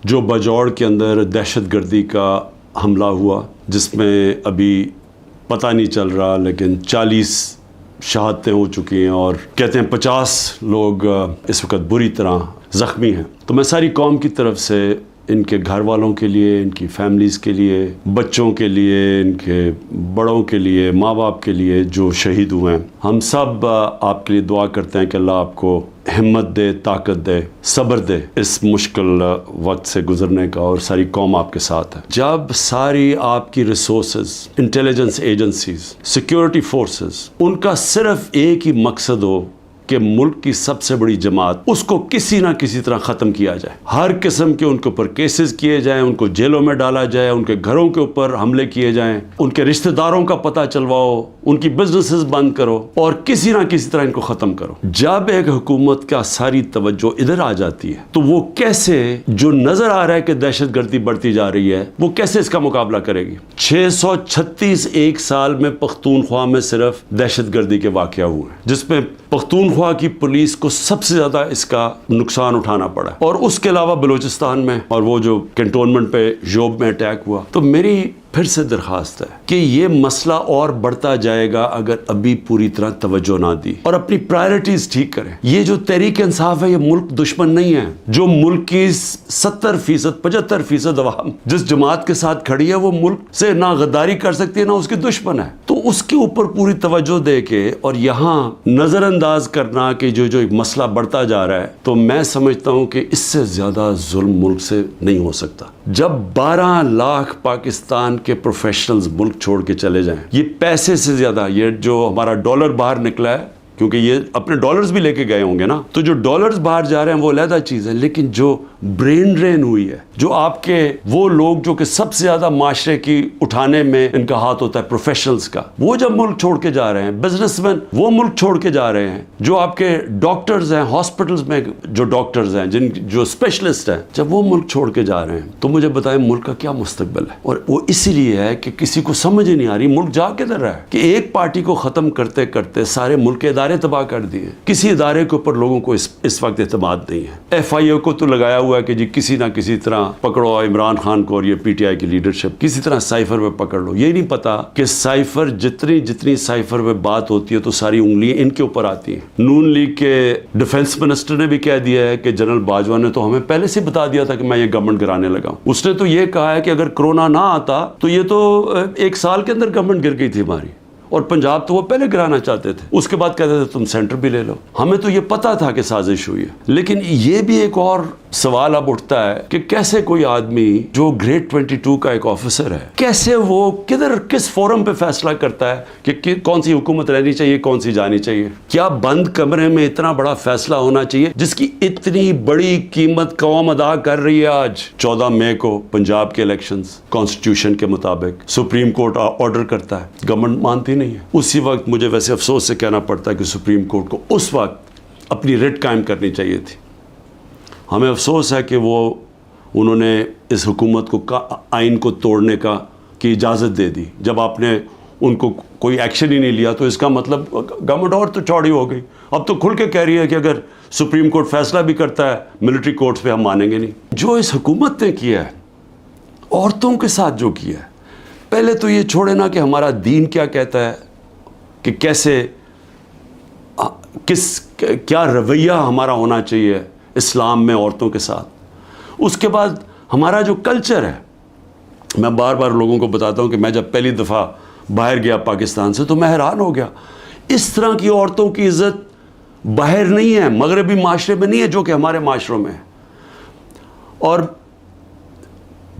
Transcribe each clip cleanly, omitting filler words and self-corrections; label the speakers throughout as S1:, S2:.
S1: جو بجوڑ کے اندر دہشت گردی کا حملہ ہوا جس میں ابھی پتہ نہیں چل رہا لیکن 40 شہادتیں ہو چکی ہیں اور کہتے ہیں 50 لوگ اس وقت بری طرح زخمی ہیں. تو میں ساری قوم کی طرف سے ان کے گھر والوں کے لیے، ان کی فیملیز کے لیے، بچوں کے لیے، ان کے بڑوں کے لیے، ماں باپ کے لیے جو شہید ہوئے ہیں، ہم سب آپ کے لیے دعا کرتے ہیں کہ اللہ آپ کو ہمت دے، طاقت دے، صبر دے اس مشکل وقت سے گزرنے کا، اور ساری قوم آپ کے ساتھ ہے. جب ساری آپ کی resources, intelligence agencies, security forces, ان کا صرف ایک ہی مقصد ہو کہ ملک کی سب سے بڑی جماعت اس کو کسی نہ کسی طرح ختم کیا جائے، ہر قسم کے ان کے اوپر کیسز کیے جائیں، ان کو جیلوں میں ڈالا جائے، ان کے گھروں کے اوپر حملے کیے جائیں، ان کے رشتہ داروں کا پتہ چلواؤ، ان کی بزنسز بند کرو اور کسی نہ کسی طرح ان کو ختم کرو. جب ایک حکومت کا ساری توجہ ادھر آ جاتی ہے تو وہ کیسے، جو نظر آ رہا ہے کہ دہشت گردی بڑھتی جا رہی ہے، وہ کیسے اس کا مقابلہ کرے گی؟ 636 ایک سال میں پختونخوا میں صرف دہشت گردی کے واقعہ ہوئے ہیں، جس میں پختونخوا کی پولیس کو سب سے زیادہ اس کا نقصان اٹھانا پڑا، اور اس کے علاوہ بلوچستان میں اور وہ جو کنٹونمنٹ پہ جوب میں اٹیک ہوا. تو میری پھر سے درخواست ہے کہ یہ مسئلہ اور بڑھتا جائے گا اگر ابھی پوری طرح توجہ نہ دی اور اپنی پرائرٹیز ٹھیک کریں. یہ جو تحریک انصاف ہے یہ ملک دشمن نہیں ہے. جو ملک کی 70%، 75% عوام جس جماعت کے ساتھ کھڑی ہے وہ ملک سے نہ غداری کر سکتی ہے نہ اس کی دشمن ہے. تو اس کے اوپر پوری توجہ دے کے اور یہاں نظر انداز کرنا کہ جو ایک مسئلہ بڑھتا جا رہا ہے، تو میں سمجھتا ہوں کہ اس سے زیادہ ظلم ملک سے نہیں ہو سکتا. جب 12 لاکھ پاکستان کے پروفیشنلز ملک چھوڑ کے چلے جائیں، یہ پیسے سے زیادہ، یہ جو ہمارا ڈالر باہر نکلا ہے، کیونکہ یہ اپنے ڈالرز بھی لے کے گئے ہوں گے نا، تو جو ڈالرز باہر جا رہے ہیں وہ علیحدہ چیز ہے، لیکن جو برین ڈرین ہوئی ہے، جو آپ کے وہ لوگ جو کہ سب سے زیادہ معاشرے کی اٹھانے میں ان کا ہاتھ ہوتا ہے، پروفیشنلز کا، وہ جب ملک چھوڑ کے جا رہے ہیں، بزنس مین وہ ملک چھوڑ کے جا رہے ہیں، جو آپ کے ڈاکٹرز ہیں، ہاسپٹلز میں جو ڈاکٹرز ہیں، جو اسپیشلسٹ ہیں، جب وہ ملک چھوڑ کے جا رہے ہیں تو مجھے بتائیں ملک کا کیا مستقبل ہے؟ اور وہ اسی لیے ہے کہ کسی کو سمجھ ہی نہیں آ رہی ملک جا کدھر رہا ہے، کہ ایک پارٹی کو ختم کرتے کرتے سارے ملک کے ادارے تباہ کر دیے. کسی ادارے کے اوپر لوگوں کو اس وقت اعتماد نہیں ہے. FIA کو تو لگایا ہوا ہے کہ جی کسی نہ کسی طرح پکڑو عمران خان کو اور یہ PTI کی لیڈرشپ، کسی طرح سائفر پہ پکڑ لو. یہ نہیں پتا کہ سائفر جتنی سائفر پہ بات ہوتی ہے تو ساری انگلیاں ان کے اوپر آتی ہیں. نون لیگ کے ڈیفنس منسٹر نے بھی کہہ دیا ہے کہ جنرل باجوہ نے تو ہمیں پہلے سے بتا دیا تھا کہ میں یہ گورنمنٹ گرانے لگا ہوں. اس نے تو یہ کہا ہے کہ اگر کرونا نہ آتا تو یہ تو 1 سال کے اندر گورنمنٹ گر گئی تھی ہماری، اور پنجاب تو وہ پہلے گرانا چاہتے تھے. اس کے بعد کہتے تھے تم سینٹر بھی لے لو. ہمیں تو یہ پتا تھا کہ سازش ہوئی ہے. لیکن یہ بھی ایک اور سوال اب اٹھتا ہے کہ کیسے کوئی آدمی جو گریڈ 22 کا ایک آفیسر ہے، کیسے وہ کس فورم پہ فیصلہ کرتا ہے کہ کون سی حکومت رہنی چاہیے، کون سی جانی چاہیے؟ کیا بند کمرے میں اتنا بڑا فیصلہ ہونا چاہیے جس کی اتنی بڑی قیمت قوم ادا کر رہی ہے؟ آج 14 مئی کو پنجاب کے الیکشنز کانسٹیٹیوشن کے مطابق سپریم کورٹ آرڈر کرتا ہے، گورنمنٹ مانتی نہیں ہے. اسی وقت مجھے ویسے افسوس سے کہنا پڑتا ہے کہ سپریم کورٹ کو اس وقت اپنی ریٹ قائم کرنی چاہیے تھی. ہمیں افسوس ہے کہ انہوں نے اس حکومت کو آئین کو توڑنے کی اجازت دے دی. جب آپ نے ان کو کوئی ایکشن ہی نہیں لیا تو اس کا مطلب گورنمنٹ اور تو چوڑی ہو گئی. اب تو کھل کے کہہ رہی ہے کہ اگر سپریم کورٹ فیصلہ بھی کرتا ہے ملٹری کورٹس پہ ہم مانیں گے نہیں. جو اس حکومت نے کیا ہے عورتوں کے ساتھ جو کیا ہے، پہلے تو یہ چھوڑے نا کہ ہمارا دین کیا کہتا ہے کہ کیسے کیا رویہ ہمارا ہونا چاہیے اسلام میں عورتوں کے ساتھ. اس کے بعد ہمارا جو کلچر ہے، میں بار بار لوگوں کو بتاتا ہوں کہ میں جب پہلی دفعہ باہر گیا پاکستان سے تو میں حیران ہو گیا. اس طرح کی عورتوں کی عزت باہر نہیں ہے، مغربی معاشرے میں نہیں ہے جو کہ ہمارے معاشروں میں ہے. اور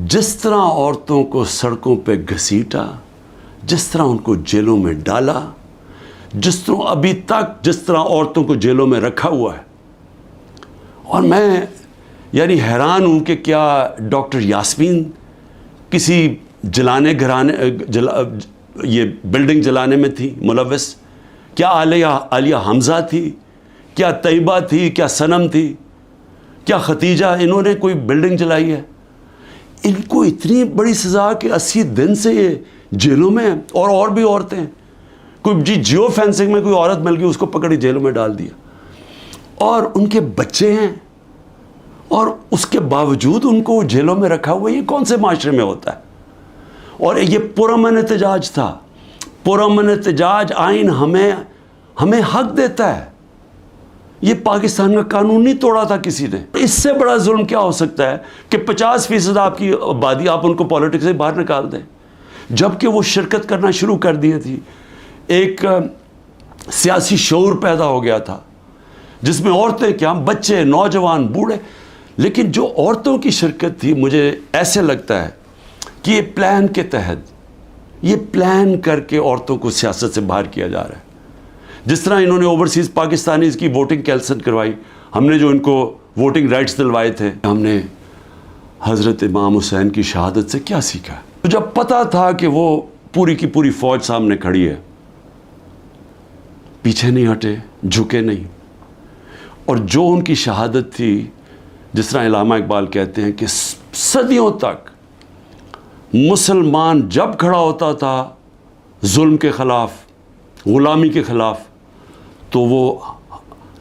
S1: جس طرح عورتوں کو سڑکوں پہ گھسیٹا، جس طرح ان کو جیلوں میں ڈالا، جس طرح ابھی تک جس طرح عورتوں کو جیلوں میں رکھا ہوا ہے، اور میں یعنی حیران ہوں کہ کیا ڈاکٹر یاسمین کسی یہ بلڈنگ جلانے میں تھی ملوث؟ کیا عالیہ حمزہ تھی؟ کیا طیبہ تھی؟ کیا صنم تھی؟ کیا ختیجہ؟ انہوں نے کوئی بلڈنگ جلائی ہے؟ ان کو اتنی بڑی سزا کہ 80 دن سے یہ جیلوں میں ہیں. اور بھی عورتیں ہیں. کوئی جیو فینسنگ میں کوئی عورت مل گئی، اس کو پکڑی جیلوں میں ڈال دیا. اور ان کے بچے ہیں، اور اس کے باوجود ان کو جیلوں میں رکھا ہوا. یہ کون سے معاشرے میں ہوتا ہے؟ اور یہ پرامن احتجاج تھا. پرامن احتجاج آئین ہمیں حق دیتا ہے. یہ پاکستان کا قانون نہیں توڑا تھا کسی نے. اس سے بڑا ظلم کیا ہو سکتا ہے کہ 50% آپ کی آبادی آپ ان کو پالیٹکس سے باہر نکال دیں، جبکہ وہ شرکت کرنا شروع کر دی تھی. ایک سیاسی شعور پیدا ہو گیا تھا جس میں عورتیں کیا، بچے، نوجوان، بوڑھے. لیکن جو عورتوں کی شرکت تھی، مجھے ایسے لگتا ہے کہ یہ پلان کے تحت، یہ پلان کر کے عورتوں کو سیاست سے باہر کیا جا رہا ہے. جس طرح انہوں نے اوورسیز پاکستانیز کی ووٹنگ کینسل کروائی، ہم نے جو ان کو ووٹنگ رائٹس دلوائے تھے. ہم نے حضرت امام حسین کی شہادت سے کیا سیکھا؟ تو جب پتہ تھا کہ وہ پوری کی پوری فوج سامنے کھڑی ہے، پیچھے نہیں ہٹے، جھکے نہیں. اور جو ان کی شہادت تھی، جس طرح علامہ اقبال کہتے ہیں کہ صدیوں تک مسلمان جب کھڑا ہوتا تھا ظلم کے خلاف، غلامی کے خلاف، تو وہ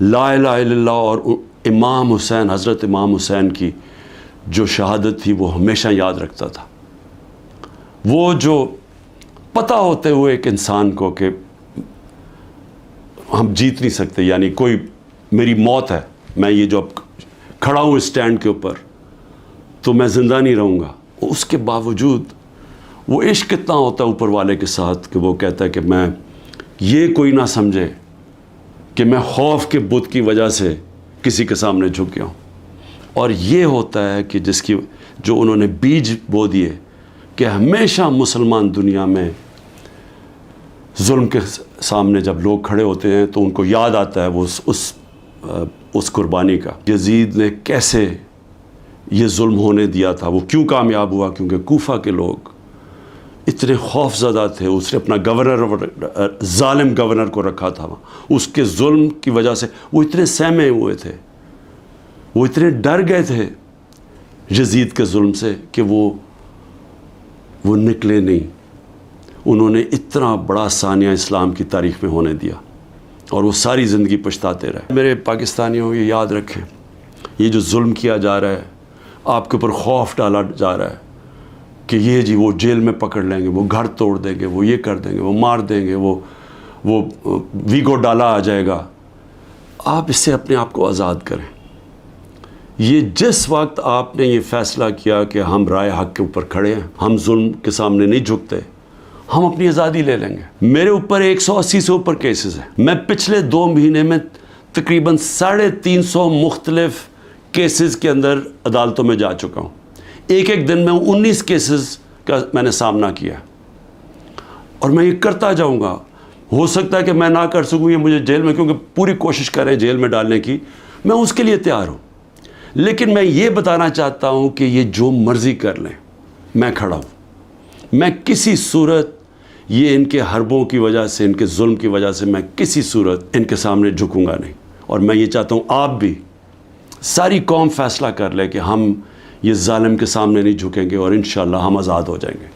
S1: لا الہ الا اللہ اور امام حسین، حضرت امام حسین کی جو شہادت تھی وہ ہمیشہ یاد رکھتا تھا. وہ جو پتہ ہوتے ہوئے ایک انسان کو کہ ہم جیت نہیں سکتے، یعنی کوئی میری موت ہے، میں یہ جو اب کھڑا ہوں اسٹینڈ کے اوپر تو میں زندہ نہیں رہوں گا. اس کے باوجود وہ عشق کتنا ہوتا ہے اوپر والے کے ساتھ کہ وہ کہتا ہے کہ میں یہ کوئی نہ سمجھے کہ میں خوف کے بت کی وجہ سے کسی کے سامنے جھک گیا ہوں. اور یہ ہوتا ہے کہ جو انہوں نے بیج بو دیے کہ ہمیشہ مسلمان دنیا میں ظلم کے سامنے جب لوگ کھڑے ہوتے ہیں تو ان کو یاد آتا ہے وہ اس قربانی کا. یزید نے کیسے یہ ظلم ہونے دیا تھا، وہ کیوں کامیاب ہوا؟ کیونکہ کوفہ کے لوگ اتنے خوف زدہ تھے. اس نے اپنا گورنر، ظالم گورنر کو رکھا تھا وہاں، اس کے ظلم کی وجہ سے وہ اتنے سہمے ہوئے تھے، وہ اتنے ڈر گئے تھے یزید کے ظلم سے کہ وہ نکلے نہیں. انہوں نے اتنا بڑا ثانیہ اسلام کی تاریخ میں ہونے دیا اور وہ ساری زندگی پچھتاتے رہے. میرے پاکستانیوں، یہ یاد رکھیں، یہ جو ظلم کیا جا رہا ہے، آپ کے اوپر خوف ڈالا جا رہا ہے کہ یہ جی وہ جیل میں پکڑ لیں گے، وہ گھر توڑ دیں گے، وہ یہ کر دیں گے، وہ مار دیں گے، وہ ویگو ڈالا آ جائے گا. آپ اس سے اپنے آپ کو آزاد کریں. یہ جس وقت آپ نے یہ فیصلہ کیا کہ ہم رائے حق کے اوپر کھڑے ہیں، ہم ظلم کے سامنے نہیں جھکتے، ہم اپنی آزادی لے لیں گے. میرے اوپر 180 سے اوپر کیسز ہیں. میں پچھلے 2 مہینے میں تقریباً 350 مختلف کیسز کے اندر عدالتوں میں جا چکا ہوں. ایک دن میں 19 کیسز کا میں نے سامنا کیا اور میں یہ کرتا جاؤں گا. ہو سکتا ہے کہ میں نہ کر سکوں، یہ مجھے جیل میں، کیونکہ پوری کوشش کریں جیل میں ڈالنے کی، میں اس کے لیے تیار ہوں. لیکن میں یہ بتانا چاہتا ہوں کہ یہ جو مرضی کر لیں، میں کھڑا ہوں. میں کسی صورت یہ ان کے حربوں کی وجہ سے، ان کے ظلم کی وجہ سے میں کسی صورت ان کے سامنے جھکوں گا نہیں. اور میں یہ چاہتا ہوں آپ بھی، ساری قوم فیصلہ کر لے کہ ہم یہ ظالم کے سامنے نہیں جھکیں گے اور انشاءاللہ ہم آزاد ہو جائیں گے.